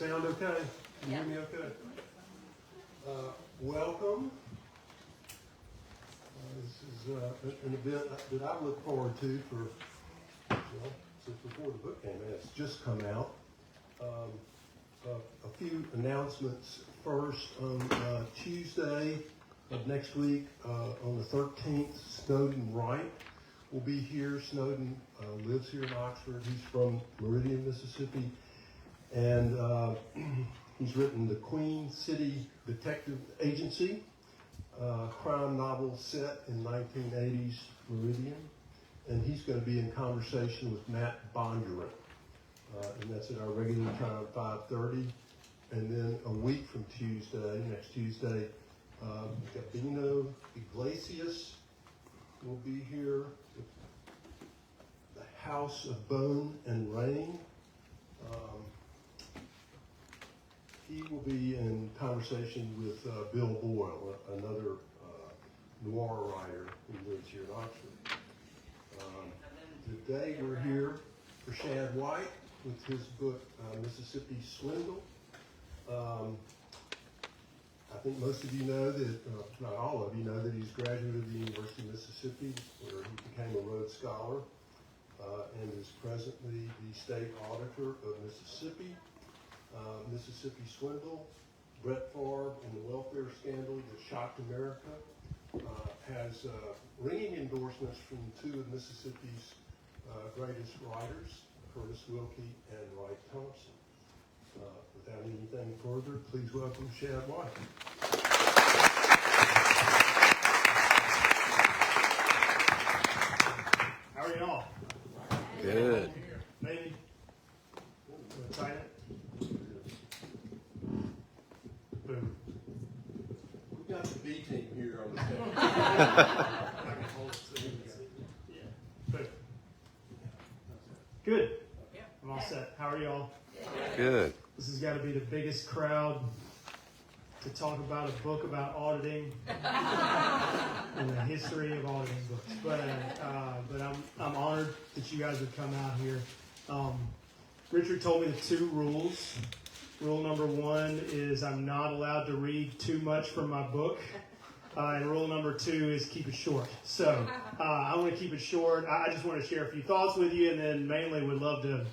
Sound okay? Can you hear me okay? Welcome. This is an event that I look forward to since before the book came out. It's just come out. A few announcements first. On Tuesday of next week, on the 13th, Snowden Wright will be here. Snowden lives here in Oxford. He's from Meridian, Mississippi. And he's written the Queen City Detective Agency, crime novel set in 1980s Meridian. And he's going to be in conversation with Matt Bondurant. And that's at our regular time, 5:30. And then a week from Tuesday, next Tuesday, Gabino Iglesias will be here with the House of Bone and Rain. He will be in conversation with Bill Boyle, another noir writer who lives here in Oxford. Today we're here for Shad White with his book, Mississippi Swindle. I think most of you know that, not all of you know that he's a graduate of the University of Mississippi, where he became a Rhodes Scholar, and is presently the State Auditor of Mississippi. Mississippi Swindle, Brett Favre, and the welfare scandal that shocked America, has ringing endorsements from two of Mississippi's greatest writers, Curtis Wilkie and Wright Thompson. Without anything further, please welcome Shad White. How are y'all? Good. Maybe? Excited? Boom. We've got the B team here on the stage. I can hold it so you can go. Yeah. Boom. Good. I'm all set. How are y'all? Good. This has got to be the biggest crowd to talk about a book about auditing in the history of auditing books. But I'm honored that you guys would come out here. Richard told me the two rules. Rule number one is I'm not allowed to read too much from my book. And rule number two is keep it short. So I want to keep it short. I just want to share a few thoughts with you, and then mainly would love to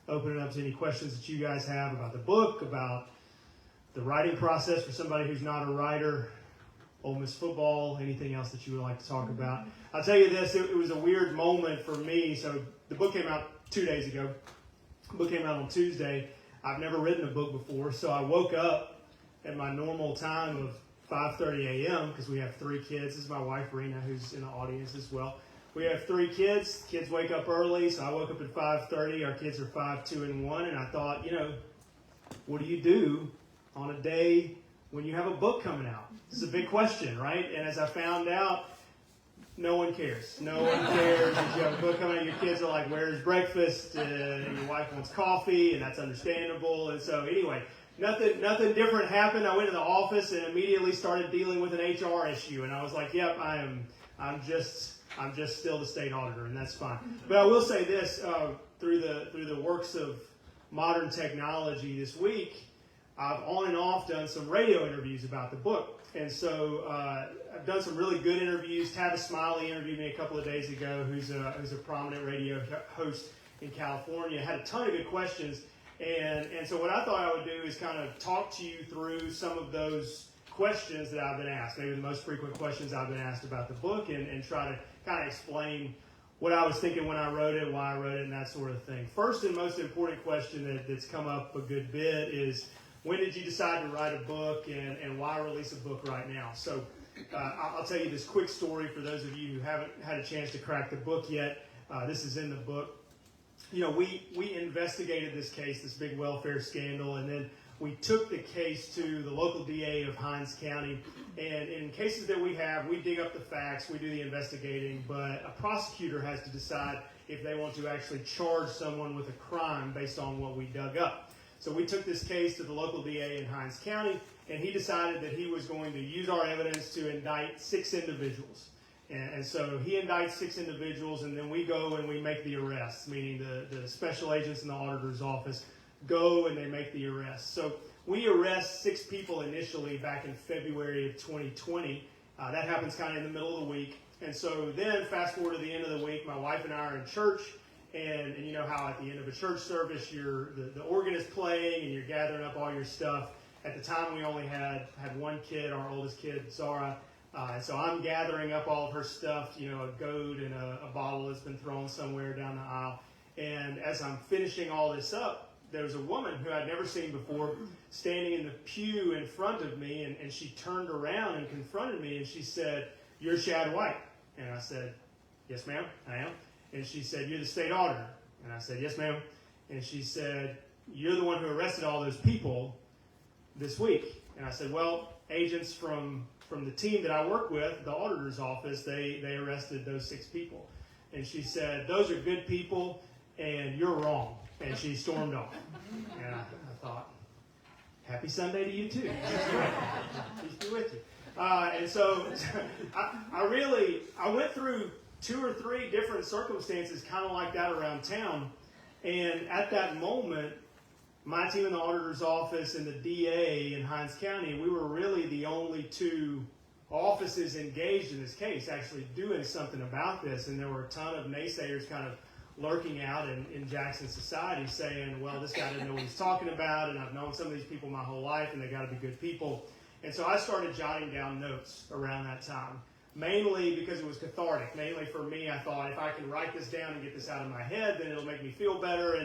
open it up to any questions that you guys have about the book, about the writing process for somebody who's not a writer, Ole Miss football, anything else that you would like to talk about. I'll tell you this, it was a weird moment for me. So the book came out 2 days ago. The book came out on Tuesday. I've never written a book before, so I woke up at my normal time of 5:30 a.m. because we have 3 kids. This is my wife, Rena, who's in the audience as well. We have 3 kids. Kids wake up early, so I woke up at 5:30. Our kids are 5, 2, and 1, and I thought, what do you do on a day when you have a book coming out? This is a big question, right? And as I found out, no one cares. No one cares if you have a book coming out. Your kids are like, where's breakfast? And your wife wants coffee, and that's understandable. And so anyway, nothing different happened. I went to the office and immediately started dealing with an HR issue. And I was like, yep, I'm just still the state auditor, and that's fine. But I will say this, through the works of modern technology this week, I've on and off done some radio interviews about the book. And so I've done some really good interviews. Tavis Smiley interviewed me a couple of days ago, who's a prominent radio host in California. Had a ton of good questions. And so what I thought I would do is kind of talk to you through some of those questions that I've been asked, maybe the most frequent questions I've been asked about the book, and try to kind of explain what I was thinking when I wrote it, why I wrote it, and that sort of thing. First and most important question that's come up a good bit is, when did you decide to write a book, and why release a book right now? So I'll tell you this quick story for those of you who haven't had a chance to crack the book yet. This is in the book. We investigated this case, this big welfare scandal, and then we took the case to the local DA of Hinds County. And in cases that we dig up the facts, we do the investigating, but a prosecutor has to decide if they want to actually charge someone with a crime based on what we dug up. So we took this case to the local DA in Hinds County, and he decided that he was going to use our evidence to indict 6 individuals. And so he indicts 6 individuals, and then we go and we make the arrests, meaning the special agents in the auditor's office go and they make the arrest. So we arrest 6 people initially back in February of 2020. That happens kind of in the middle of the week. And so then fast forward to the end of the week, my wife and I are in church. And you know how at the end of a church service, the organ is playing and you're gathering up all your stuff. At the time, we only had one kid, our oldest kid, Zara. And so I'm gathering up all of her stuff, you know, a goat and a bottle that's been thrown somewhere down the aisle. And as I'm finishing all this up, there was a woman who I'd never seen before standing in the pew in front of me, and she turned around and confronted me, and she said, "You're Shad White." And I said, "Yes, ma'am, I am." And she said, "You're the state auditor." And I said, "Yes, ma'am." And she said, "You're the one who arrested all those people this week." And I said, "Well, agents from the team that I work with, the auditor's office, they arrested those 6 people." And she said, "Those are good people, and you're wrong." And she stormed off. And I thought, happy Sunday to you too. Peace be with you. And so I went through 2 or 3 different circumstances kind of like that around town. And at that moment, my team in the auditor's office and the DA in Hinds County, we were really the only 2 offices engaged in this case, actually doing something about this. And there were a ton of naysayers kind of lurking out in Jackson society saying, well, this guy didn't know what he's talking about, and I've known some of these people my whole life, and they got to be good people. And so I started jotting down notes around that time, mainly because it was cathartic. Mainly for me, I thought if I can write this down and get this out of my head, then it'll make me feel better,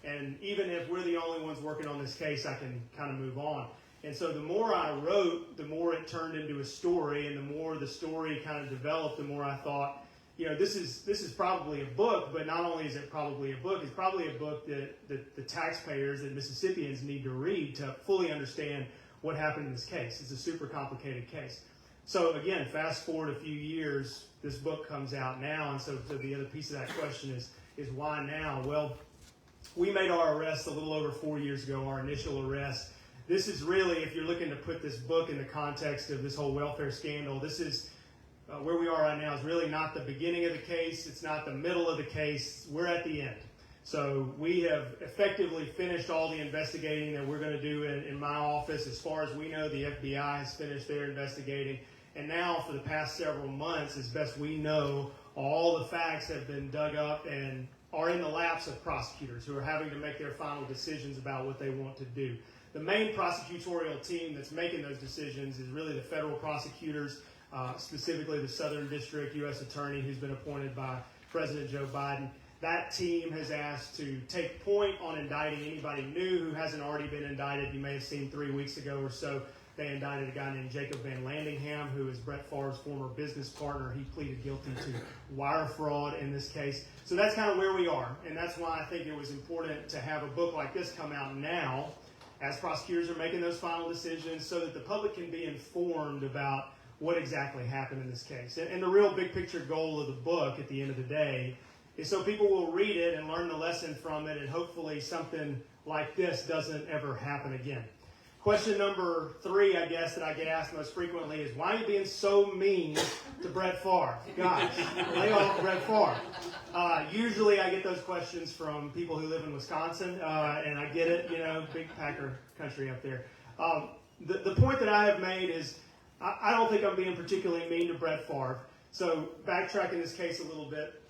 and even if we're the only ones working on this case, I can kind of move on. And so the more I wrote, the more it turned into a story, and the more the story kind of developed, the more I thought, you know, this is probably a book, but not only is it probably a book, it's probably a book that the taxpayers and Mississippians need to read to fully understand what happened in this case. It's a super complicated case. So again, fast forward a few years, this book comes out now, and so the other piece of that question is why now? Well, we made our arrest a little over 4 years ago, our initial arrest. This is really, if you're looking to put this book in the context of this whole welfare scandal, this is where we are right now is really not the beginning of the case. It's not the middle of the case. We're at the end. So we have effectively finished all the investigating that we're going to do in my office. As far as we know, the FBI has finished their investigating. And now for the past several months, as best we know, all the facts have been dug up and are in the laps of prosecutors who are having to make their final decisions about what they want to do. The main prosecutorial team that's making those decisions is really the federal prosecutors, specifically the Southern District U.S. Attorney who's been appointed by President Joe Biden. That team has asked to take point on indicting anybody new who hasn't already been indicted. You may have seen 3 weeks ago or so, they indicted a guy named Jacob Van Landingham, who is Brett Favre's former business partner. He pleaded guilty to wire fraud in this case. So that's kind of where we are. And that's why I think it was important to have a book like this come out now as prosecutors are making those final decisions so that the public can be informed about what exactly happened in this case. And the real big picture goal of the book at the end of the day is so people will read it and learn the lesson from it, and hopefully something like this doesn't ever happen again. Question number 3, I guess, that I get asked most frequently is, why are you being so mean to Brett Favre? Gosh, lay off Brett Favre. Usually I get those questions from people who live in Wisconsin, and I get it, you know, big Packer country up there. The point that I have made is, I don't think I'm being particularly mean to Brett Favre. So backtracking this case a little bit,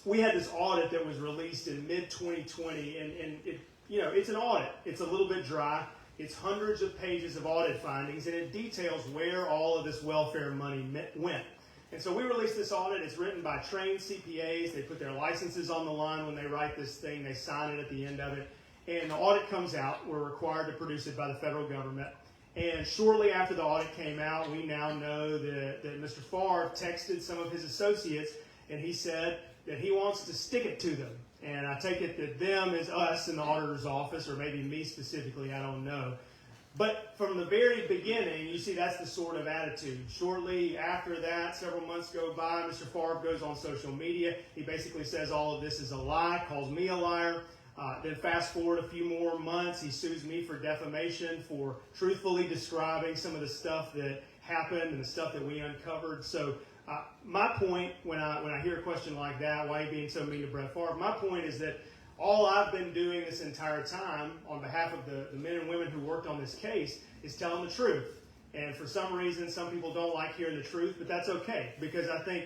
we had this audit that was released in mid-2020, and it, you know, it's an audit. It's a little bit dry. It's hundreds of pages of audit findings, and it details where all of this welfare money went. And so we released this audit. It's written by trained CPAs. They put their licenses on the line when they write this thing. They sign it at the end of it. And the audit comes out. We're required to produce it by the federal government. And shortly after the audit came out, we now know that Mr. Favre texted some of his associates, and he said that he wants to stick it to them. And I take it that them is us in the auditor's office, or maybe me specifically, I don't know. But from the very beginning, you see that's the sort of attitude. Shortly after that, several months go by, Mr. Favre goes on social media. He basically says all of this is a lie, calls me a liar. Then fast forward a few more months, he sues me for defamation for truthfully describing some of the stuff that happened and the stuff that we uncovered. So my point when I hear a question like that, why are you being so mean to Brett Favre? My point is that all I've been doing this entire time on behalf of the men and women who worked on this case is telling the truth. And for some reason, some people don't like hearing the truth, but that's okay, because I think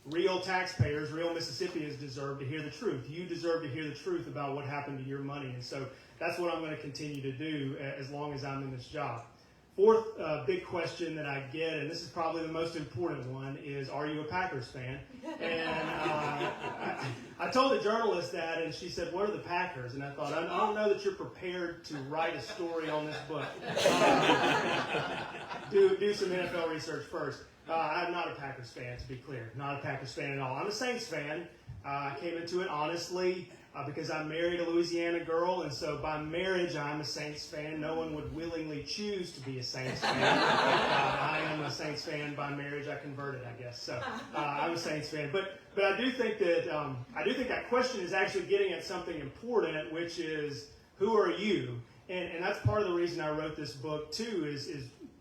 real taxpayers, real Mississippians deserve to hear the truth. You deserve to hear the truth about what happened to your money. And so that's what I'm going to continue to do as long as I'm in this job. Fourth big question that I get, and this is probably the most important one, is, are you a Packers fan? And I told a journalist that, and she said, what are the Packers? And I thought, I don't know that you're prepared to write a story on this book. Do some NFL research first. I'm not a Packers fan, to be clear. Not a Packers fan at all. I'm a Saints fan. I came into it honestly because I married a Louisiana girl, and so by marriage I'm a Saints fan. No one would willingly choose to be a Saints fan. I am a Saints fan by marriage. I converted, I guess. So I'm a Saints fan. But I do think that question is actually getting at something important, which is, who are you? And that's part of the reason I wrote this book too. Is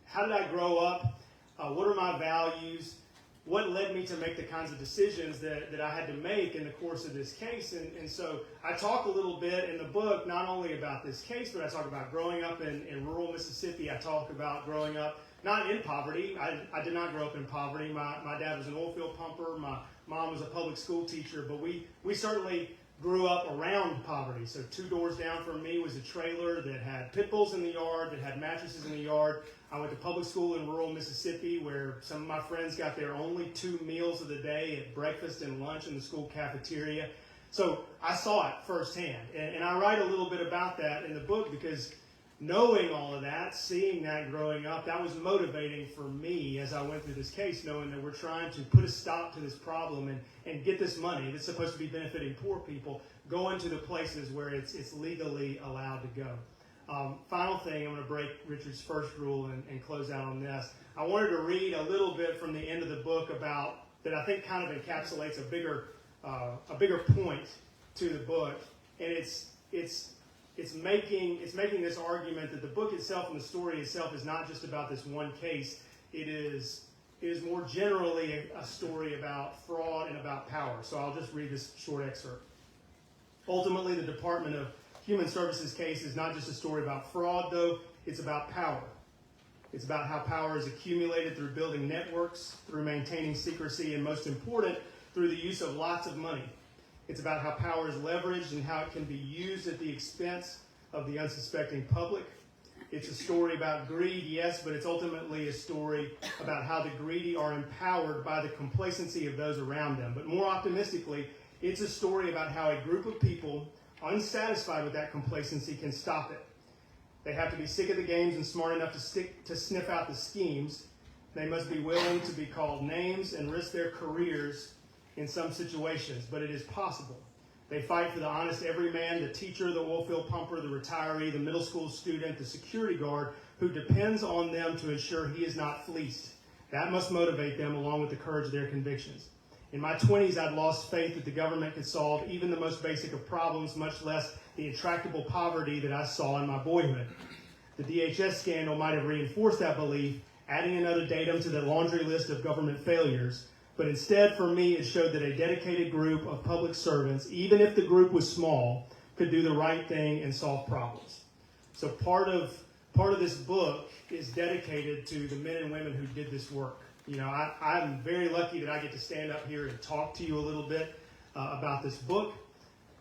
how did I grow up? What are my values? What led me to make the kinds of decisions that I had to make in the course of this case? And so I talk a little bit in the book, not only about this case, but I talk about growing up in rural Mississippi. I talk about growing up not in poverty. I did not grow up in poverty. My dad was an oil field pumper. My mom was a public school teacher. But we certainly grew up around poverty. So 2 doors down from me was a trailer that had pit bulls in the yard, that had mattresses in the yard. I went to public school in rural Mississippi, where some of my friends got their only 2 meals of the day at breakfast and lunch in the school cafeteria. So I saw it firsthand. And I write a little bit about that in the book because knowing all of that, seeing that growing up, that was motivating for me as I went through this case, knowing that we're trying to put a stop to this problem and get this money that's supposed to be benefiting poor people going to the places where it's legally allowed to go. Final thing, I'm going to break Richard's first rule and close out on this. I wanted to read a little bit from the end of the book about that I think kind of encapsulates a bigger point to the book, and it's making this argument that the book itself and the story itself is not just about this one case. It is more generally a story about fraud and about power. So I'll just read this short excerpt. Ultimately, the Department of Human Services case is not just a story about fraud, though. It's about power. It's about how power is accumulated through building networks, through maintaining secrecy, and most important, through the use of lots of money. It's about how power is leveraged and how it can be used at the expense of the unsuspecting public. It's a story about greed, yes, but it's ultimately a story about how the greedy are empowered by the complacency of those around them. But more optimistically, it's a story about how a group of people unsatisfied with that complacency can stop it. They have to be sick of the games and smart enough to sniff out the schemes. They must be willing to be called names and risk their careers in some situations, but it is possible. They fight for the honest everyman, the teacher, the oil field pumper, the retiree, the middle school student, the security guard who depends on them to ensure he is not fleeced. That must motivate them along with the courage of their convictions. In my 20s, I'd lost faith that the government could solve even the most basic of problems, much less the intractable poverty that I saw in my boyhood. The DHS scandal might have reinforced that belief, adding another datum to the laundry list of government failures. But instead, for me, it showed that a dedicated group of public servants, even if the group was small, could do the right thing and solve problems. So part of this book is dedicated to the men and women who did this work. You know, I'm very lucky that I get to stand up here and talk to you a little bit about this book.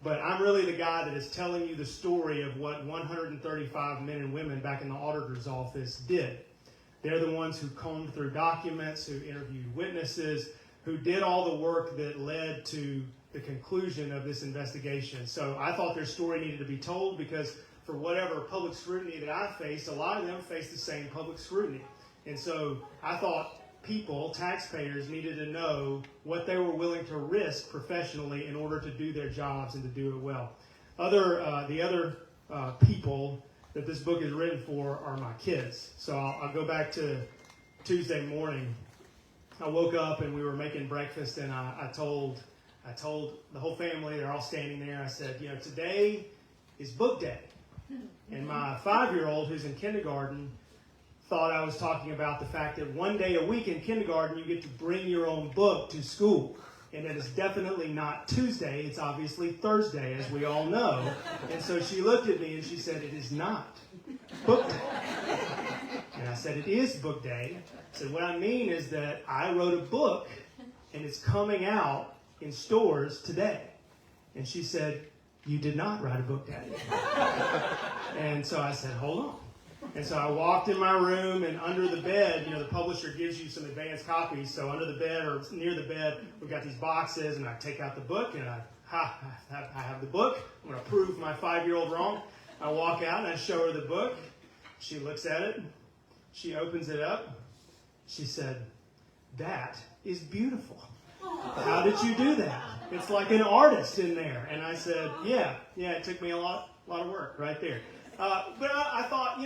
But I'm really the guy that is telling you the story of what 135 men and women back in the auditor's office did. They're the ones who combed through documents, who interviewed witnesses, who did all the work that led to the conclusion of this investigation. So I thought their story needed to be told because for whatever public scrutiny that I faced, a lot of them faced the same public scrutiny. And so I thought people, taxpayers, needed to know what they were willing to risk professionally in order to do their jobs and to do it well. The other people that this book is written for are my kids. So I'll go back to Tuesday morning. I woke up and we were making breakfast, and I told the whole family, they're all standing there, I said, you know, today is book day. And my 5-year-old, who's in kindergarten, thought I was talking about the fact that one day a week in kindergarten you get to bring your own book to school. And it is definitely not Tuesday. It's obviously Thursday, as we all know. And so she looked at me and she said, it is not book day. And I said, it is book day. I said, what I mean is that I wrote a book and it's coming out in stores today. And she said, you did not write a book, Daddy. And so I said, hold on. And so I walked in my room, and under the bed, the publisher gives you some advanced copies. So under the bed or near the bed, we've got these boxes, and I take out the book, and I have the book. I'm going to prove my 5-year-old wrong. I walk out, and I show her the book. She looks at it. She opens it up. She said, that is beautiful. How did you do that? It's like an artist in there. And I said, yeah, it took me a lot of work right there. But I thought,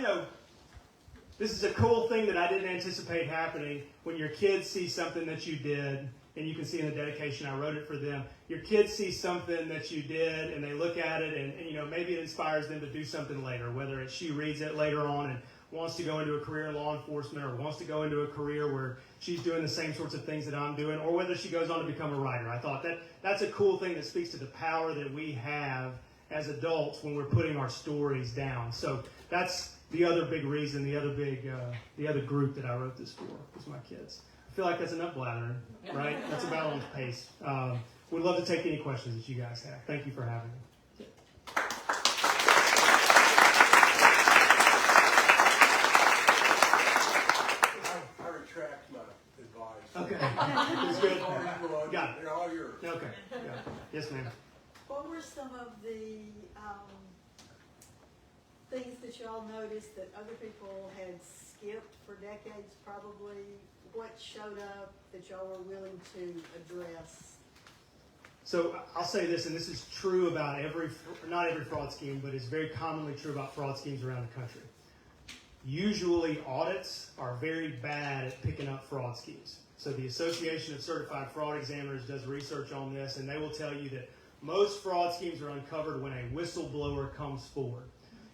this is a cool thing that I didn't anticipate happening when your kids see something that you did, and you can see in the dedication, I wrote it for them. Your kids see something that you did, and they look at it, and maybe it inspires them to do something later, whether it's she reads it later on and wants to go into a career in law enforcement, or wants to go into a career where she's doing the same sorts of things that I'm doing, or whether she goes on to become a writer. I thought that's a cool thing that speaks to the power that we have as adults when we're putting our stories down. So that's the other big reason, the other group that I wrote this for was my kids. I feel like that's enough blathering, right? That's about on pace. We'd love to take any questions that you guys have. Thank you for having me. I retract my advice. Okay. That's good. Got it. They're all yours. Okay. Yeah. Yes, ma'am. What were some of the things that y'all noticed that other people had skipped for decades probably? What showed up that y'all were willing to address? So I'll say this, and this is true about not every fraud scheme, but it's very commonly true about fraud schemes around the country. Usually audits are very bad at picking up fraud schemes. So the Association of Certified Fraud Examiners does research on this, and they will tell you that most fraud schemes are uncovered when a whistleblower comes forward.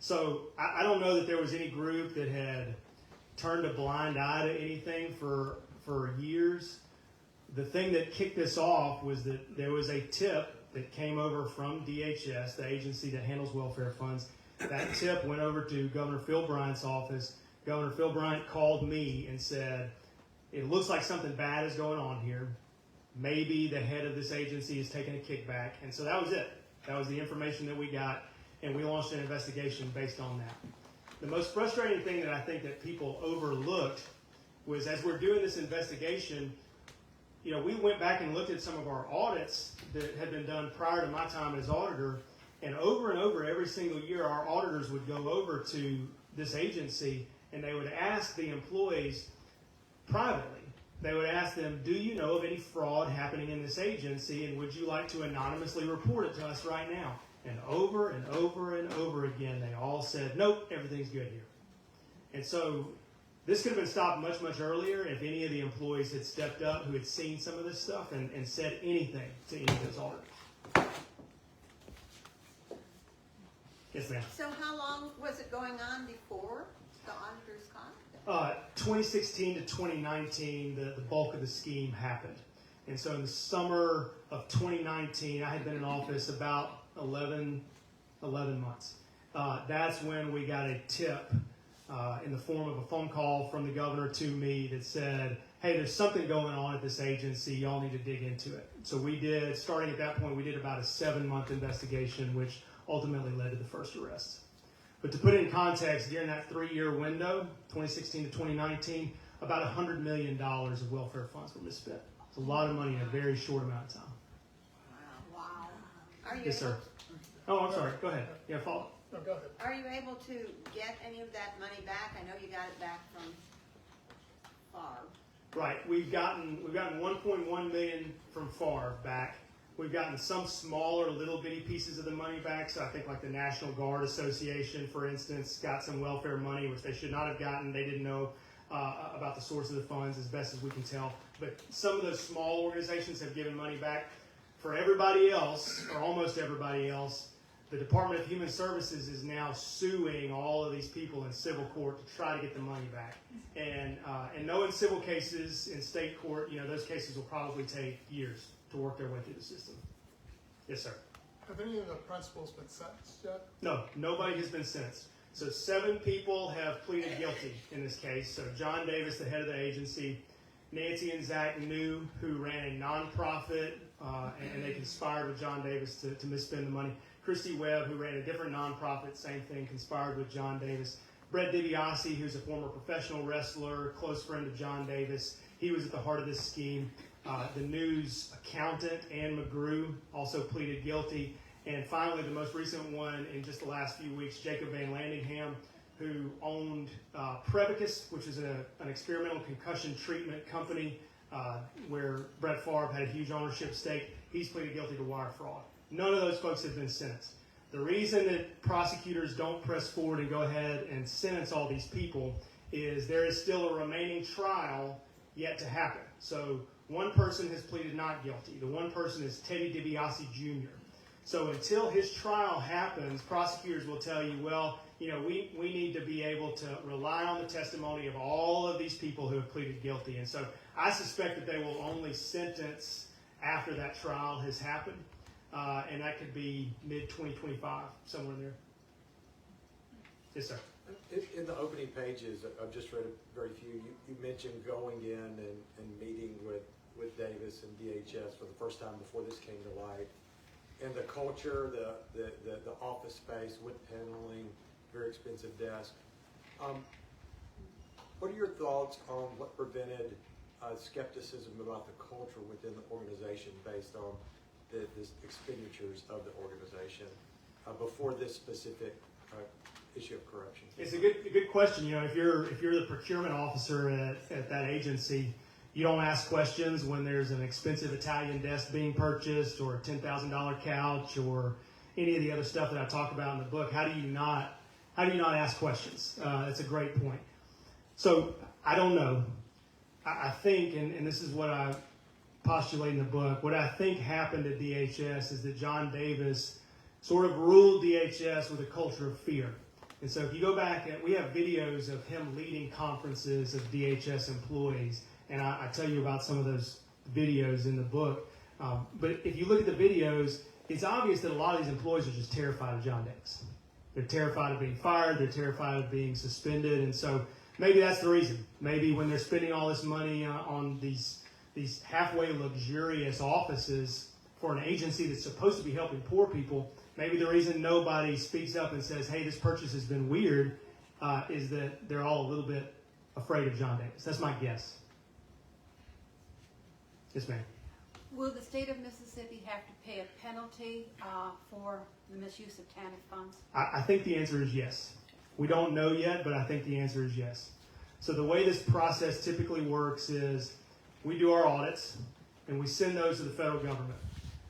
So I don't know that there was any group that had turned a blind eye to anything for years. The thing that kicked this off was that there was a tip that came over from DHS, the agency that handles welfare funds. That tip went over to Governor Phil Bryant's office. Governor Phil Bryant called me and said, it looks like something bad is going on here. Maybe the head of this agency is taking a kickback. And so that was it. That was the information that we got, and we launched an investigation based on that. The most frustrating thing that I think that people overlooked was, as we're doing this investigation, we went back and looked at some of our audits that had been done prior to my time as auditor, and over every single year our auditors would go over to this agency and they would ask the employees privately. They would ask them, do you know of any fraud happening in this agency, and would you like to anonymously report it to us right now? And over and over again, they all said, nope, everything's good here. And so this could have been stopped much, much earlier if any of the employees had stepped up who had seen some of this stuff and said anything to any of those auditors. Yes, ma'am. So how long was it going on before the auditors got? 2016 to 2019, the bulk of the scheme happened. And so in the summer of 2019, I had been in office about 11 months. That's when we got a tip in the form of a phone call from the governor to me that said, hey, there's something going on at this agency. Y'all need to dig into it. So we did, starting at that point, we did about a 7-month investigation, which ultimately led to the first arrests. But to put it in context, during that 3-year window, 2016 to 2019, about $100 million of welfare funds were misspent. It's a lot of money in a very short amount of time. Wow. Are you Yes, sir. Oh, I'm sorry. Go ahead. Yeah, follow. No, go ahead. Are you able to get any of that money back? I know you got it back from Favre. Right. We've gotten 1.1 million from Favre back. We've gotten some smaller little bitty pieces of the money back. So I think like the National Guard Association, for instance, got some welfare money, which they should not have gotten. They didn't know about the source of the funds, as best as we can tell. But some of those small organizations have given money back. For everybody else, or almost everybody else, the Department of Human Services is now suing all of these people in civil court to try to get the money back. And knowing civil cases in state court, those cases will probably take years, to work their way through the system. Yes, sir. Have any of the principals been sentenced yet? No, nobody has been sentenced. So 7 people have pleaded guilty in this case. So John Davis, the head of the agency, Nancy and Zach New, who ran a nonprofit, and they conspired with John Davis to misspend the money. Christy Webb, who ran a different nonprofit, same thing, conspired with John Davis. Brett DiBiase, who's a former professional wrestler, close friend of John Davis, he was at the heart of this scheme. The News accountant, Ann McGrew, also pleaded guilty. And finally, the most recent one in just the last few weeks, Jacob Van Landingham, who owned Prevacus, which is an experimental concussion treatment company where Brett Favre had a huge ownership stake. He's pleaded guilty to wire fraud. None of those folks have been sentenced. The reason that prosecutors don't press forward and go ahead and sentence all these people is there is still a remaining trial yet to happen. So one person has pleaded not guilty. The one person is Teddy DiBiase Jr. So until his trial happens, prosecutors will tell you, well, we need to be able to rely on the testimony of all of these people who have pleaded guilty. And so I suspect that they will only sentence after that trial has happened. And that could be mid-2025, somewhere in there. Yes, sir. In the opening pages, I've just read a very few. You mentioned going in and meeting with Davis and DHS for the first time before this came to light. And the culture, the office space, wood paneling, very expensive desk. What are your thoughts on what prevented skepticism about the culture within the organization based on the expenditures of the organization before this specific issue of corruption? It's a good question. If you're the procurement officer at that agency, you don't ask questions when there's an expensive Italian desk being purchased or a $10,000 couch or any of the other stuff that I talk about in the book. How do you not ask questions? That's a great point. So I don't know. I think, and this is what I postulate in the book, what I think happened at DHS is that John Davis sort of ruled DHS with a culture of fear. And so if you go back, we have videos of him leading conferences of DHS employees. And I tell you about some of those videos in the book. But if you look at the videos, it's obvious that a lot of these employees are just terrified of John Davis. They're terrified of being fired. They're terrified of being suspended. And so maybe that's the reason. Maybe when they're spending all this money on these halfway luxurious offices for an agency that's supposed to be helping poor people, maybe the reason nobody speaks up and says, hey, this purchase has been weird, is that they're all a little bit afraid of John Davis. That's my guess. Yes, ma'am. Will the state of Mississippi have to pay a penalty for the misuse of TANF funds? I think the answer is yes. We don't know yet, but I think the answer is yes. So the way this process typically works is we do our audits, and we send those to the federal government.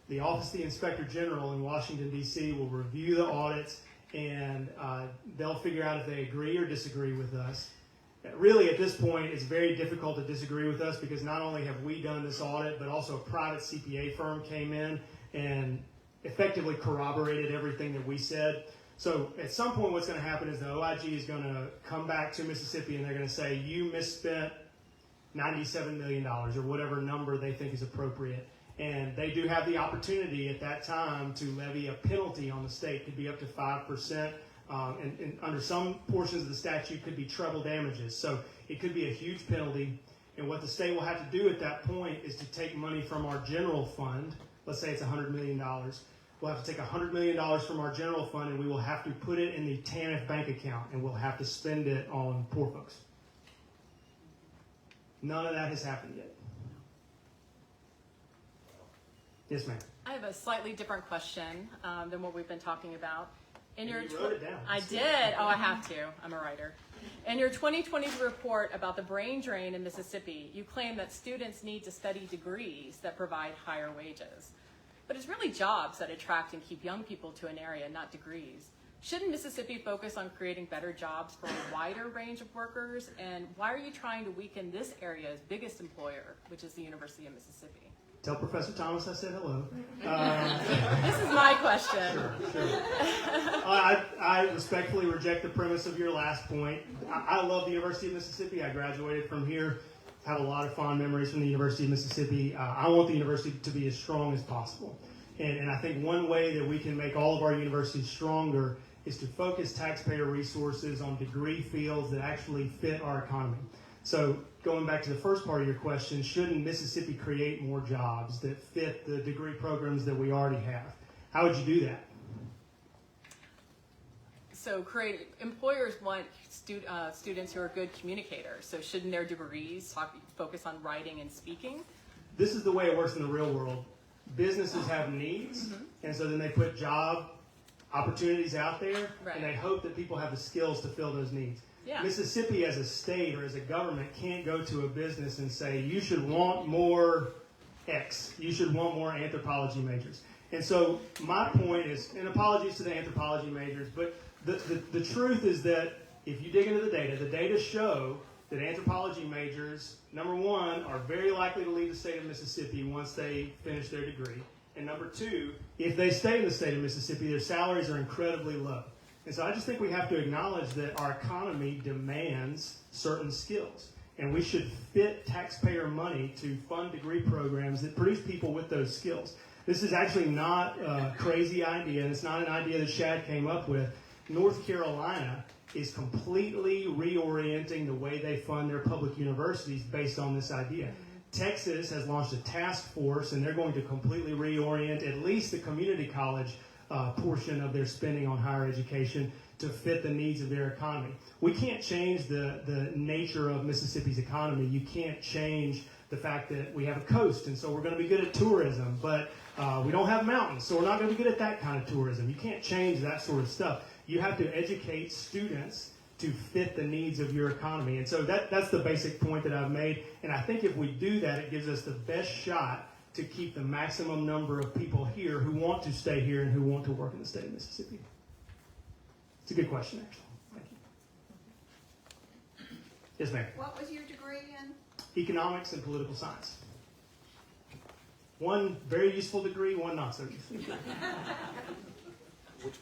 The Office of the Inspector General in Washington, D.C. will review the audits, and they'll figure out if they agree or disagree with us. Really, at this point, it's very difficult to disagree with us because not only have we done this audit, but also a private CPA firm came in and effectively corroborated everything that we said. So at some point, what's going to happen is the OIG is going to come back to Mississippi and they're going to say, you misspent $97 million or whatever number they think is appropriate. And they do have the opportunity at that time to levy a penalty on the state. It could be up to 5%. And under some portions of the statute could be treble damages. So it could be a huge penalty. And what the state will have to do at that point is to take money from our general fund. Let's say it's $100 million. We'll have to take $100 million from our general fund and we will have to put it in the TANF bank account and we'll have to spend it on poor folks. None of that has happened yet. Yes, ma'am. I have a slightly different question than what we've been talking about. You wrote it down. I did. Oh, I have to. I'm a writer. In your 2020 report about the brain drain in Mississippi, you claim that students need to study degrees that provide higher wages. But it's really jobs that attract and keep young people to an area, not degrees. Shouldn't Mississippi focus on creating better jobs for a wider range of workers? And why are you trying to weaken this area's biggest employer, which is the University of Mississippi? Tell Professor Thomas I said hello. This is my question. Sure. I respectfully reject the premise of your last point. I love the University of Mississippi. I graduated from here have a lot of fond memories from the University of Mississippi. I want the university to be as strong as possible. And I think one way that we can make all of our universities stronger is to focus taxpayer resources on degree fields that actually fit our economy. So going back to the first part of your question, shouldn't Mississippi create more jobs that fit the degree programs that we already have? How would you do that? So employers want students who are good communicators. So shouldn't their degrees focus on writing and speaking? This is the way it works in the real world. Businesses have needs, and so then they put job opportunities out there, Right. and they hope that people have the skills to fill those needs. Yeah. Mississippi as a state or as a government can't go to a business and say, you should want more X, you should want more anthropology majors. And so my point is, and apologies to the anthropology majors, but the truth is that if you dig into the data show that anthropology majors, number one, are very likely to leave the state of Mississippi once they finish their degree. And number two, if they stay in the state of Mississippi, their salaries are incredibly low. And so I just think we have to acknowledge that our economy demands certain skills. And we should fit taxpayer money to fund degree programs that produce people with those skills. This is actually not a crazy idea, and it's not an idea that Shad came up with. North Carolina is completely reorienting the way they fund their public universities based on this idea. Texas has launched a task force, and they're going to completely reorient at least the community college portion of their spending on higher education to fit the needs of their economy. We can't change the nature of Mississippi's economy. You can't change the fact that we have a coast, and so we're going to be good at tourism, but we don't have mountains, so we're not going to be good at that kind of tourism. You can't change that sort of stuff. You have to educate students to fit the needs of your economy. And so that's the basic point that I've made. And I think if we do that, it gives us the best shot to keep the maximum number of people here who want to stay here and who want to work in the state of Mississippi. It's a good question, actually. Thank you. Yes, ma'am. What was your degree in? Economics and political science. One very useful degree, one not so useful.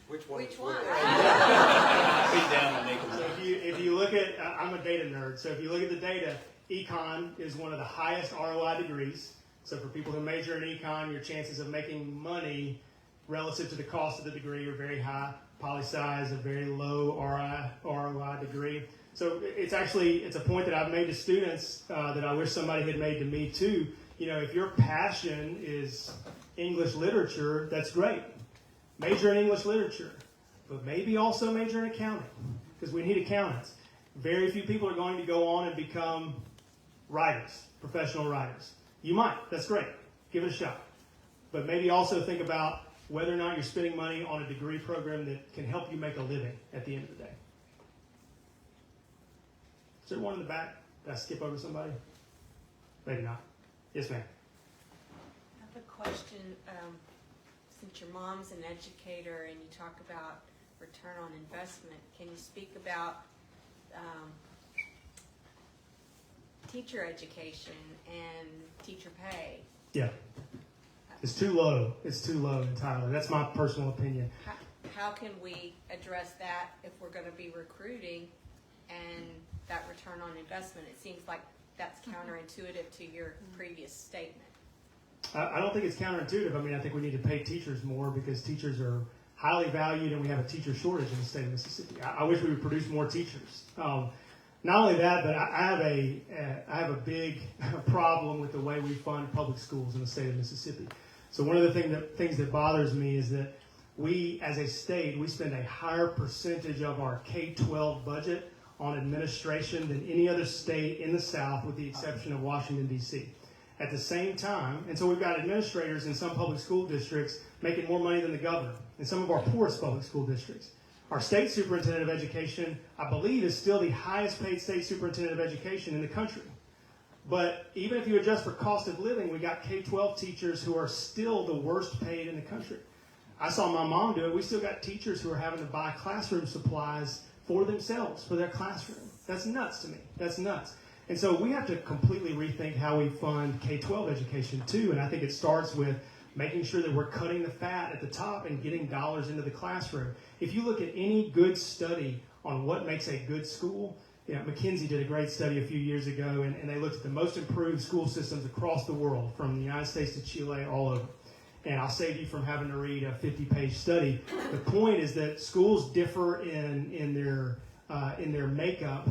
Which one? Which one? So if you look at, I'm a data nerd, so if you look at the data, econ is one of the highest ROI degrees. So for people who major in econ, your chances of making money relative to the cost of the degree are very high. Poli-sci is a very low ROI degree. So it's a point that I've made to students that I wish somebody had made to me too. You know, if your passion is English literature, that's great. Major in English literature, but maybe also major in accounting, because we need accountants. Very few people are going to go on and become writers, professional writers. You might, that's great. Give it a shot. But maybe also think about whether or not you're spending money on a degree program that can help you make a living at the end of the day. Is there one in the back? Did I skip over somebody? Maybe not. Yes, ma'am. I have a question. Since your mom's an educator and you talk about return on investment, can you speak about teacher education and teacher pay? Yeah. It's too low. It's too low entirely. That's my personal opinion. How can we address that if we're going to be recruiting and that return on investment? It seems like that's counterintuitive to your previous statement. I don't think it's counterintuitive. I mean, I think we need to pay teachers more because teachers are highly valued and we have a teacher shortage in the state of Mississippi. I wish we would produce more teachers. Not only that, but I have a big problem with the way we fund public schools in the state of Mississippi. So one of the things that bothers me is that we, as a state, we spend a higher percentage of our K-12 budget on administration than any other state in the South, with the exception of Washington, D.C. At the same time, and so we've got administrators in some public school districts making more money than the governor in some of our poorest public school districts. Our state superintendent of education, I believe, is still the highest paid state superintendent of education in the country. But even if you adjust for cost of living, we got K-12 teachers who are still the worst paid in the country. I saw my mom do it. We still got teachers who are having to buy classroom supplies for themselves, for their classroom. That's nuts to me. That's nuts. And so we have to completely rethink how we fund K-12 education too. And I think it starts with making sure that we're cutting the fat at the top and getting dollars into the classroom. If you look at any good study on what makes a good school, McKinsey did a great study a few years ago, and they looked at the most improved school systems across the world, from the United States to Chile, all over. And I'll save you from having to read a 50-page study. The point is that schools differ in their makeup.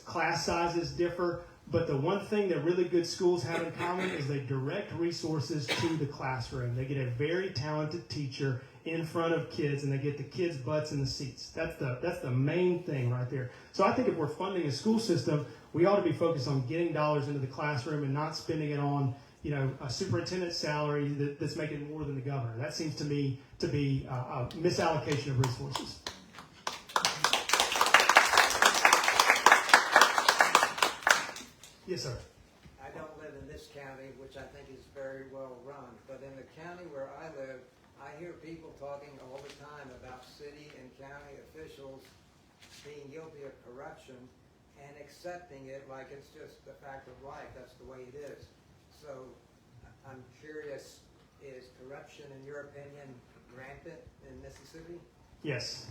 Class sizes differ, but the one thing that really good schools have in common is they direct resources to the classroom. They get a very talented teacher in front of kids, and they get the kids' butts in the seats. That's the main thing right there. So I think if we're funding a school system, we ought to be focused on getting dollars into the classroom and not spending it on a superintendent's salary that's making more than the governor. That seems to me to be a misallocation of resources. Yes, sir. I don't live in this county, which I think is very well run, but in the county where I live, I hear people talking all the time about city and county officials being guilty of corruption and accepting it like it's just the fact of life. That's the way it is. So I'm curious, is corruption, in your opinion, rampant in Mississippi? Yes.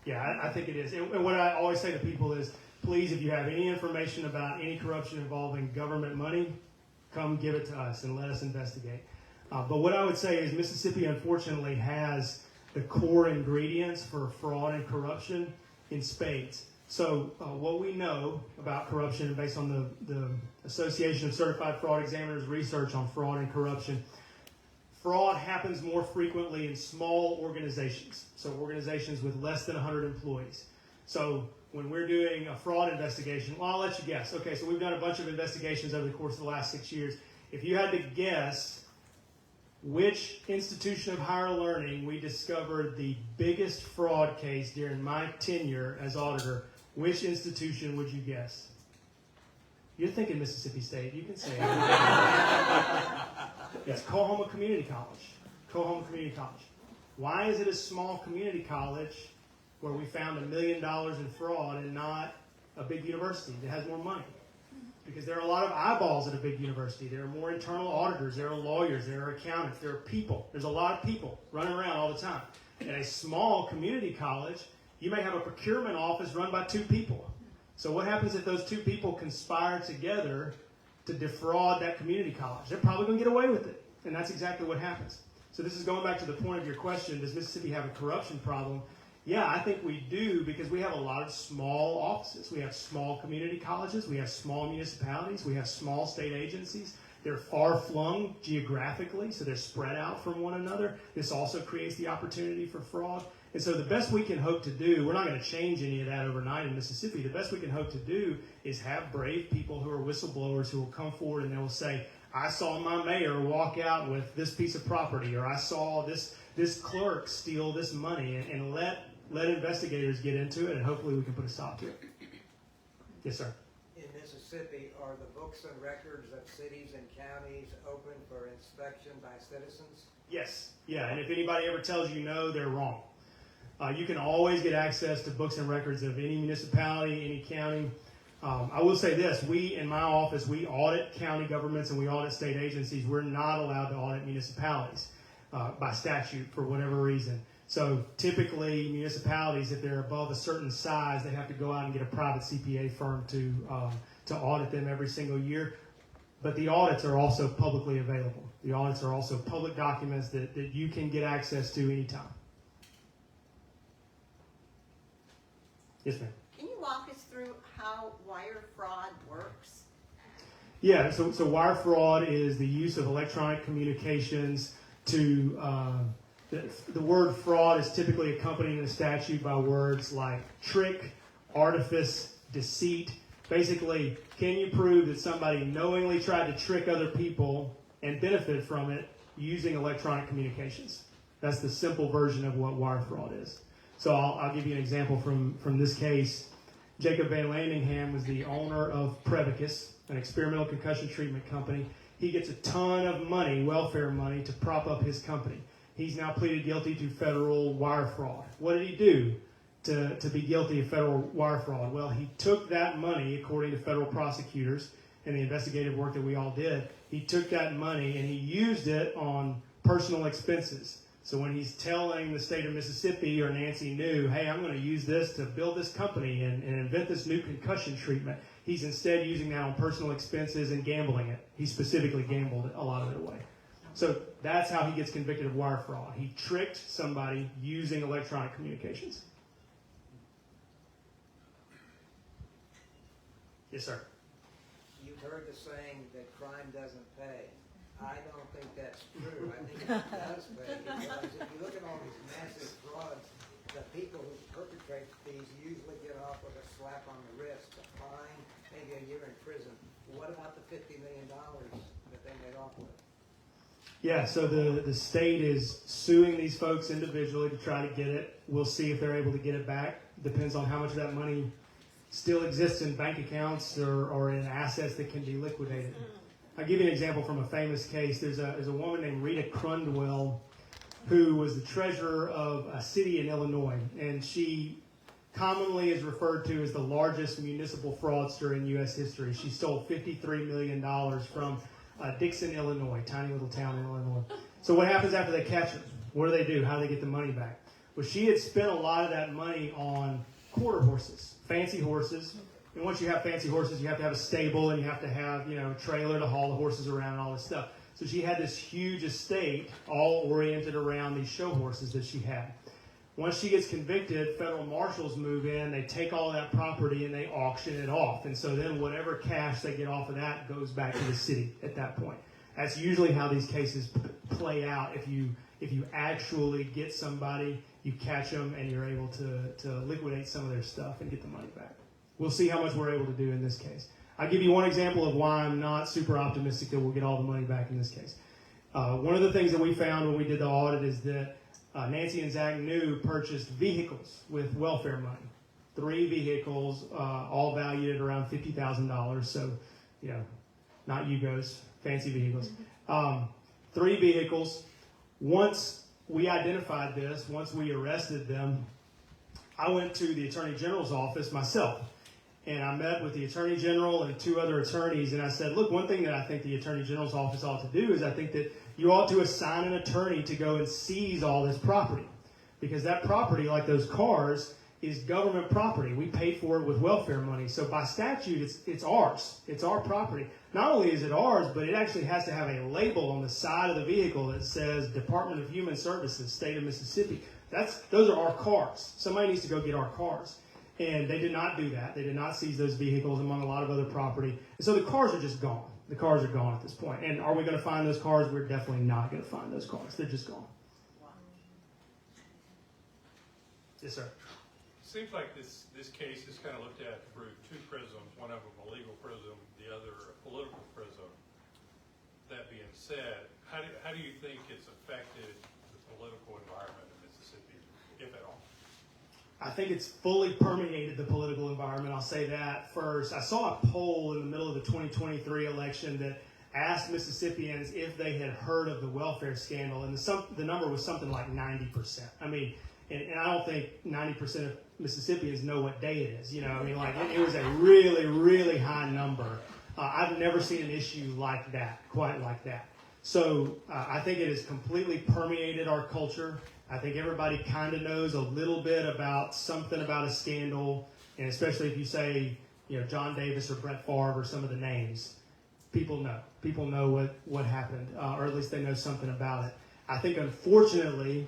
Yeah, I think it is. And what I always say to people is, please, if you have any information about any corruption involving government money, come give it to us and let us investigate. But what I would say is Mississippi, unfortunately, has the core ingredients for fraud and corruption in spades. So what we know about corruption, based on the Association of Certified Fraud Examiners research on fraud and corruption, fraud happens more frequently in small organizations, so organizations with less than 100 employees. So when we're doing a fraud investigation, well, I'll let you guess. Okay, so we've done a bunch of investigations over the course of the last 6 years. If you had to guess which institution of higher learning we discovered the biggest fraud case during my tenure as auditor, which institution would you guess? You're thinking Mississippi State. You can say it. Yes, Coahoma Community College. Coahoma Community College. Why is it a small community college where we found $1 million in fraud and not a big university that has more money? Because there are a lot of eyeballs at a big university. There are more internal auditors. There are lawyers. There are accountants. There are people. There's a lot of people running around all the time. At a small community college, you may have a procurement office run by 2 people. So what happens if those 2 people conspire together to defraud that community college? They're probably going to get away with it. And that's exactly what happens. So this is going back to the point of your question, does Mississippi have a corruption problem? Yeah, I think we do, because we have a lot of small offices. We have small community colleges. We have small municipalities. We have small state agencies. They're far-flung geographically, so they're spread out from one another. This also creates the opportunity for fraud. And so the best we can hope to do, we're not going to change any of that overnight in Mississippi. The best we can hope to do is have brave people who are whistleblowers who will come forward and they will say, I saw my mayor walk out with this piece of property, or I saw this clerk steal this money, and let investigators get into it, and hopefully we can put a stop to it. Yes, sir. In Mississippi, are the books and records of cities and counties open for inspection by citizens? Yes. Yeah, and if anybody ever tells you no, they're wrong. You can always get access to books and records of any municipality, any county. I will say this, in my office, we audit county governments and we audit state agencies. We're not allowed to audit municipalities by statute for whatever reason. So typically municipalities, if they're above a certain size, they have to go out and get a private CPA firm to audit them every single year. But the audits are also publicly available. The audits are also public documents that you can get access to anytime. Yes, ma'am. Can you walk us through how wire fraud works? Yeah, so wire fraud is the use of electronic communications to, the word fraud is typically accompanied in the statute by words like trick, artifice, deceit. Basically, can you prove that somebody knowingly tried to trick other people and benefit from it using electronic communications? That's the simple version of what wire fraud is. So I'll give you an example from this case. Jacob Van Landingham was the owner of Prevacus, an experimental concussion treatment company. He gets a ton of money, welfare money, to prop up his company. He's now pleaded guilty to federal wire fraud. What did he do to be guilty of federal wire fraud? Well, he took that money, according to federal prosecutors and the investigative work that we all did, he took that money and he used it on personal expenses. So when he's telling the state of Mississippi or Nancy New, hey, I'm going to use this to build this company and invent this new concussion treatment, he's instead using that on personal expenses and gambling it. He specifically gambled a lot of it away. So that's how he gets convicted of wire fraud. He tricked somebody using electronic communications. Yes, sir. You've heard the saying that crime doesn't pay. I don't think that's true. I think it does pay, because if you look at all these massive frauds, the people who perpetrate these usually get off with a slap on the wrist, a fine, maybe a year in prison. What about the $50 million that they made off with? Yeah, so the state is suing these folks individually to try to get it. We'll see if they're able to get it back. Depends on how much of that money still exists in bank accounts or in assets that can be liquidated. I'll give you an example from a famous case. There's a woman named Rita Crundwell who was the treasurer of a city in Illinois, and she commonly is referred to as the largest municipal fraudster in U.S. history. She stole $53 million from Dixon, Illinois, tiny little town in Illinois. So what happens after they catch her? What do? How do they get the money back? Well, she had spent a lot of that money on quarter horses, fancy horses. And once you have fancy horses, you have to have a stable and you have to have, a trailer to haul the horses around and all this stuff. So she had this huge estate all oriented around these show horses that she had. Once she gets convicted, federal marshals move in, they take all of that property and they auction it off. And so then whatever cash they get off of that goes back to the city at that point. That's usually how these cases play out. If you actually get somebody, you catch them, and you're able to liquidate some of their stuff and get the money back. We'll see how much we're able to do in this case. I'll give you one example of why I'm not super optimistic that we'll get all the money back in this case. One of the things that we found when we did the audit is that Nancy and Zach New purchased vehicles with welfare money. 3 vehicles, all valued at around $50,000. So, not Yugos, fancy vehicles. 3 vehicles. Once we identified this, once we arrested them, I went to the Attorney General's office myself. And I met with the Attorney General and 2 other attorneys, and I said, look, one thing that I think the Attorney General's office ought to do is I think that you ought to assign an attorney to go and seize all this property. Because that property, like those cars, is government property. We paid for it with welfare money. So by statute, it's ours. It's our property. Not only is it ours, but it actually has to have a label on the side of the vehicle that says Department of Human Services, State of Mississippi. Those are our cars. Somebody needs to go get our cars. And they did not do that. They did not seize those vehicles among a lot of other property. And so the cars are just gone. The cars are gone at this point. And are we going to find those cars? We're definitely not going to find those cars. They're just gone. Wow. Yes, sir. Seems like this case is kind of looked at through 2 prisms, one of them a legal prism, the other a political prism. That being said, how do you think it's affected the political environment in Mississippi, if at all? I think it's fully permeated the political environment. I'll say that first. I saw a poll in the middle of the 2023 election that asked Mississippians if they had heard of the welfare scandal, and the number was something like 90%. I mean, and I don't think 90% of Mississippians know what day it is. It was a really, really high number. I've never seen an issue like that, quite like that. So I think it has completely permeated our culture. I think everybody kind of knows a little bit about something about a scandal, and especially if you say, John Davis or Brett Favre or some of the names, people know. People know what happened, or at least they know something about it. I think, unfortunately,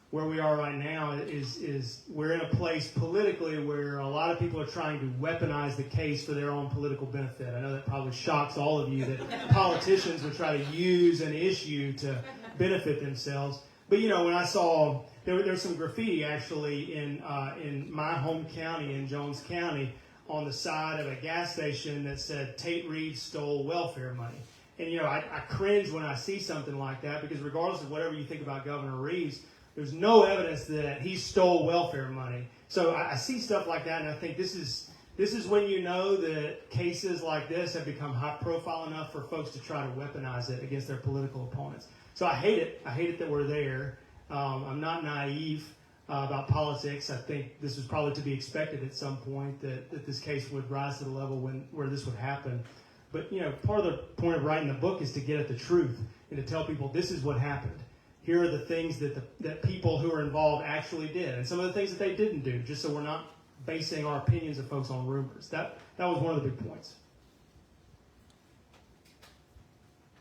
where we are right now is we're in a place politically where a lot of people are trying to weaponize the case for their own political benefit. I know that probably shocks all of you that politicians would try to use an issue to benefit themselves. But when I saw there's some graffiti actually in my home county, in Jones County, on the side of a gas station that said Tate Reed stole welfare money. And I cringe when I see something like that, because regardless of whatever you think about Governor Reeves, there's no evidence that he stole welfare money. So I see stuff like that, and I think this is when you know that cases like this have become high profile enough for folks to try to weaponize it against their political opponents. So I hate it. I hate it that we're there. I'm not naive about politics. I think this was probably to be expected at some point that this case would rise to the level where this would happen. But part of the point of writing the book is to get at the truth and to tell people this is what happened. here are the things that people who are involved actually did, and some of the things that they didn't do, just so we're not basing our opinions of folks on rumors. That was one of the big points.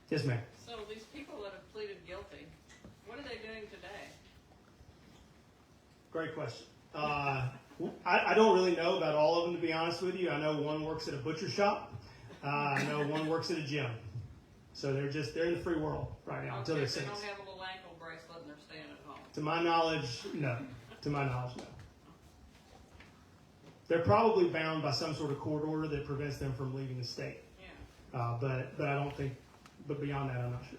Yes, ma'am. So these people that have pleaded guilty, what are they doing today? Great question. I don't really know about all of them, to be honest with you. I know one works at a butcher shop. I know one works at a gym. So they're in the free world right now until they're They sentenced. don't have a little ankle bracelet and they're staying at home. To my knowledge, no. To my knowledge, no. They're probably bound by some sort of court order that prevents them from leaving the state. Yeah. But I don't think. But beyond that, I'm not sure.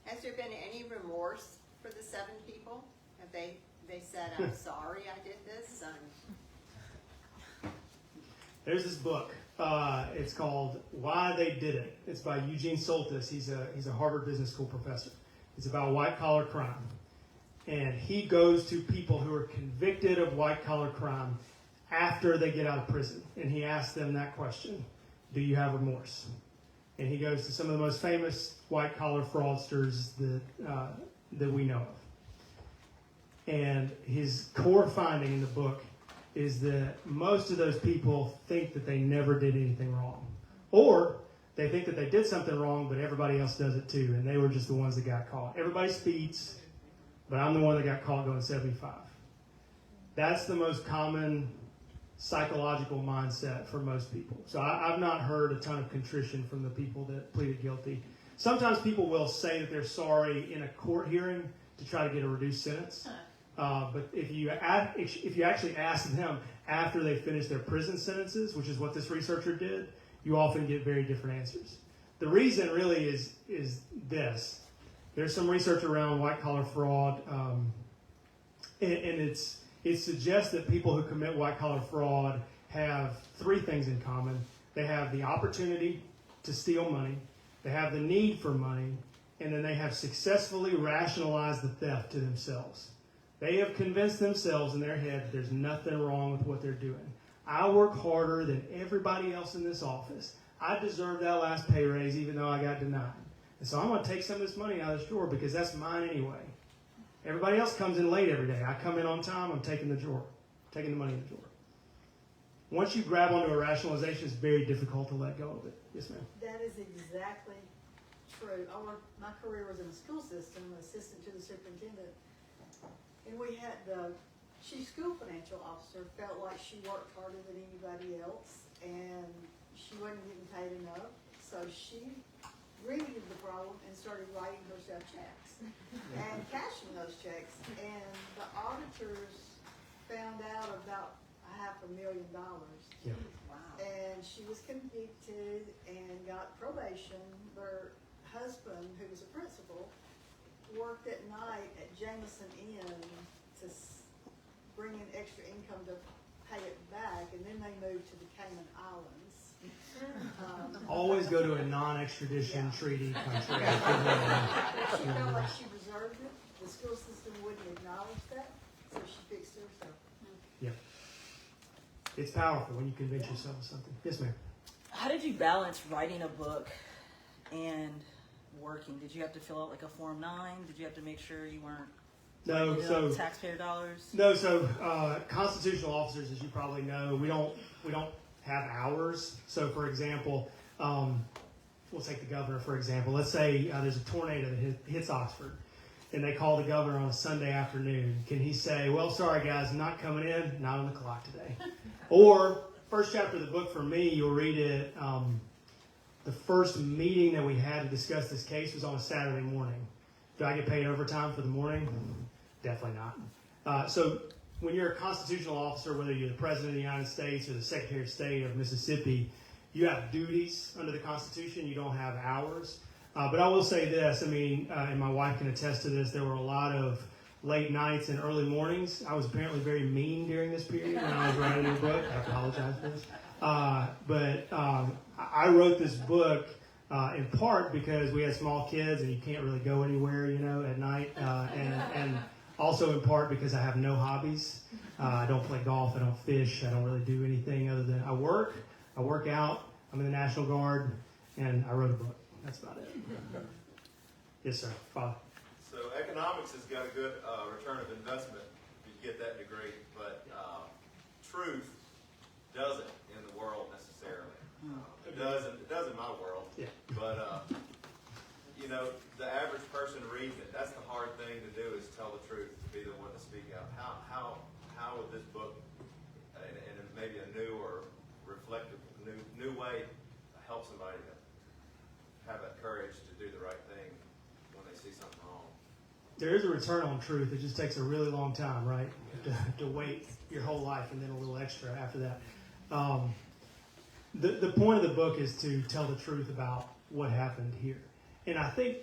Has there been any remorse for the 7 people? Have they said, I'm sorry I did this? There's this book. It's called Why They Did It. It's by Eugene Soltis. He's a Harvard Business School professor. It's about white-collar crime. And he goes to people who are convicted of white-collar crime after they get out of prison. And he asks them that question, do you have remorse? And he goes to some of the most famous white-collar fraudsters that we know of. And his core finding in the book is that most of those people think that they never did anything wrong. Or they think that they did something wrong, but everybody else does it too, and they were just the ones that got caught. Everybody speeds, but I'm the one that got caught going 75. That's the most common psychological mindset for most people. So I've not heard a ton of contrition from the people that pleaded guilty. Sometimes people will say that they're sorry in a court hearing to try to get a reduced sentence. But if you actually ask them after they finish their prison sentences, which is what this researcher did, you often get very different answers. The reason really is this. There's some research around white-collar fraud, and it suggests that people who commit white-collar fraud have 3 things in common. They have the opportunity to steal money, they have the need for money, and then they have successfully rationalized the theft to themselves. They have convinced themselves in their head that there's nothing wrong with what they're doing. I work harder than everybody else in this office. I deserve that last pay raise even though I got denied. And so I'm going to take some of this money out of this drawer because that's mine anyway. Everybody else comes in late every day. I come in on time, I'm taking the drawer, taking the money in the drawer. Once you grab onto a rationalization, it's very difficult to let go of it. Yes, ma'am. That is exactly true. My career was in the school system, assistant to the superintendent. And we had the chief school financial officer felt like she worked harder than anybody else, and she wasn't getting paid enough. So she remedied the problem and started writing herself checks and cashing those checks. And the auditors found out about $500,000. Yeah. Wow. And she was convicted and got probation. Her husband, who was a principal, worked at night at Jameson Inn to bring in extra income to pay it back, and then they moved to the Cayman Islands. Always go to a non-extradition treaty country. She felt like she deserved it. The school system wouldn't acknowledge that, so she fixed it herself. Yeah. It's powerful when you convince yourself of something. Yes, ma'am. How did you balance writing a book and working? Did you have to fill out like a Form 9? Did you have to make sure you weren't taxpayer dollars? No, so constitutional officers, as you probably know, we don't have hours. So, for example, we'll take the governor, for example. Let's say there's a tornado that hits Oxford, and they call the governor on a Sunday afternoon. Can he say, well, sorry, guys, I'm not coming in, not on the clock today? Or, first chapter of the book for me, you'll read it, the first meeting that we had to discuss this case was on a Saturday morning. Do I get paid overtime for the morning? Definitely not. So when you're a constitutional officer, whether you're the President of the United States or the Secretary of State of Mississippi, you have duties under the Constitution. You don't have hours. But I will say this, and my wife can attest to this, there were a lot of late nights and early mornings. I was apparently very mean during this period when I was writing the book. I apologize for this. But I wrote this book in part because we had small kids and you can't really go anywhere, at night. And also in part because I have no hobbies. I don't play golf. I don't fish. I don't really do anything other than I work out. I'm in the National Guard, and I wrote a book. That's about it. Yes, sir. Father. So economics has got a good return of investment if you get that degree, but truth doesn't in the world necessarily. It does in my world, but you know, the average person reading it, that's the hard thing to do, is tell the truth, to be the one to speak out. How would this book, in maybe a new or reflective, new way, help somebody to have that courage to do the right thing when they see something wrong? There is a return on truth. It just takes a really long time, right? To wait your whole life and then a little extra after that. The point of the book is to tell the truth about what happened here. And I think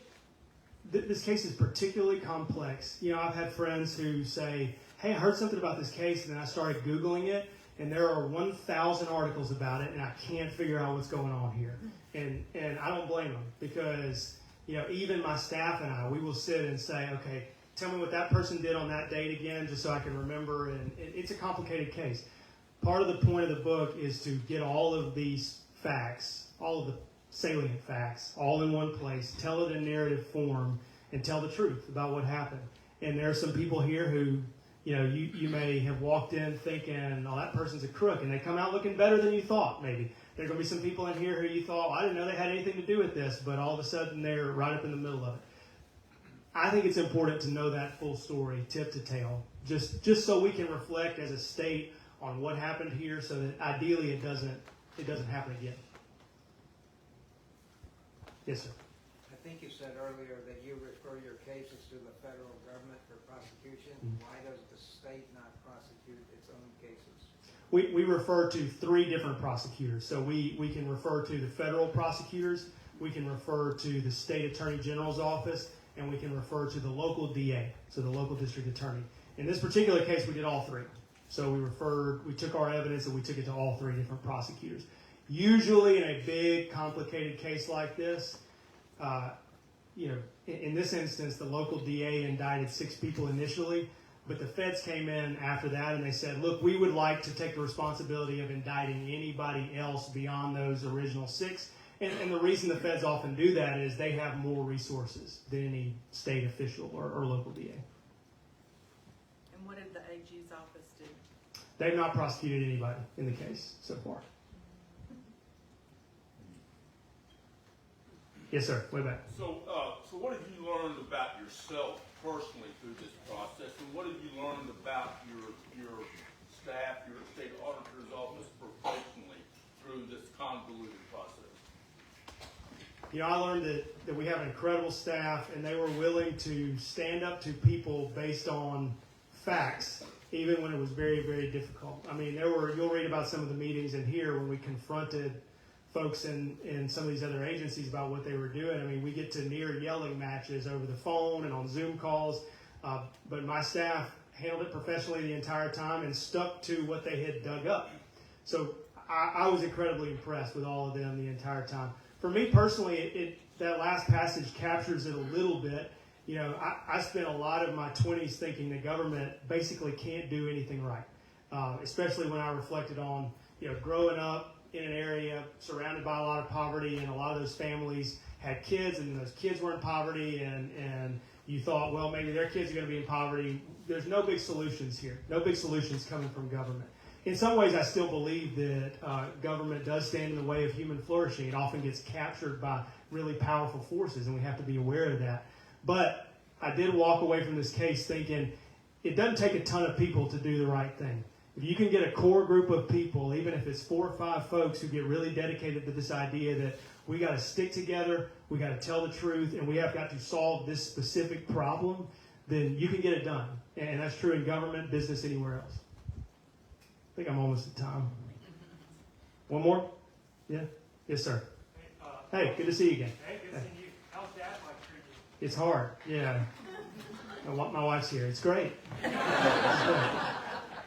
this case is particularly complex. You know, I've had friends who say, hey, I heard something about this case, and then I started Googling it, and there are 1,000 articles about it, and I can't figure out what's going on here. And I don't blame them, because, you know, even my staff and I, we will sit and say, okay, tell me what that person did on that date again, just so I can remember. And it's a complicated case. Part of the point of the book is to get all of these facts, all of the salient facts, all in one place, tell it in narrative form, and tell the truth about what happened. And there are some people here who, you know, you may have walked in thinking, oh, that person's a crook, and they come out looking better than you thought, maybe. There are going to be some people in here who you thought, I didn't know they had anything to do with this, but all of a sudden they're right up in the middle of it. I think it's important to know that full story, tip to tail, just so we can reflect as a state on what happened here, so that ideally it doesn't happen again. Yes, sir. I think you said earlier that you refer your cases to the federal government for prosecution. Why does the state not prosecute its own cases? We refer to 3 different prosecutors. So we can refer to the federal prosecutors, we can refer to the state attorney general's office, and we can refer to the local DA, so the local district attorney. In this particular case, we did all 3. So we took our evidence and we took it to all 3 different prosecutors. Usually in a big, complicated case like this, you know, in this instance, the local DA indicted 6 people initially, but the feds came in after that and they said, look, we would like to take the responsibility of indicting anybody else beyond those original 6. And the reason the feds often do that is they have more resources than any state official or local DA. And what did the AG's office do? They've not prosecuted anybody in the case so far. Yes, sir. Way back. So what have you learned about yourself personally through this process, and what have you learned about your staff, your state auditor's office professionally through this convoluted process? You know, I learned that we have an incredible staff, and they were willing to stand up to people based on facts, even when it was very, very difficult. I mean, you'll read about some of the meetings in here when we confronted folks in some of these other agencies about what they were doing. I mean, we get to near yelling matches over the phone and on Zoom calls, but my staff handled it professionally the entire time and stuck to what they had dug up. So I was incredibly impressed with all of them the entire time. For me personally, that last passage captures it a little bit. You know, I spent a lot of my 20s thinking the government basically can't do anything right, especially when I reflected on, you know, growing up in an area surrounded by a lot of poverty, and a lot of those families had kids, and those kids were in poverty, and you thought, well, maybe their kids are going to be in poverty. There's no big solutions here, no big solutions coming from government. In some ways, I still believe that government does stand in the way of human flourishing. It often gets captured by really powerful forces, and we have to be aware of that. But I did walk away from this case thinking it doesn't take a ton of people to do the right thing. If you can get a core group of people, even if it's 4 or 5 folks who get really dedicated to this idea that we got to stick together, we got to tell the truth, and we have got to solve this specific problem, then you can get it done. And that's true in government, business, anywhere else. I think I'm almost at time. One more? Yeah? Yes, sir. Hey, good to see you again. Hey, good to see you. How's Dad like treating you? It's hard, yeah. My wife's here. It's great.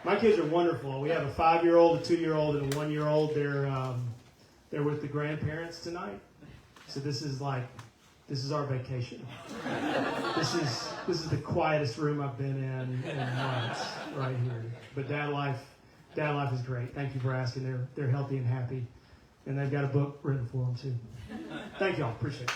My kids are wonderful. We have a 5-year-old, a 2-year-old, and a 1-year-old. They're with the grandparents tonight. So this is our vacation. This is the quietest room I've been in months, right here. But dad life is great. Thank you for asking. They're healthy and happy, and they've got a book written for them too. Thank y'all. Appreciate it.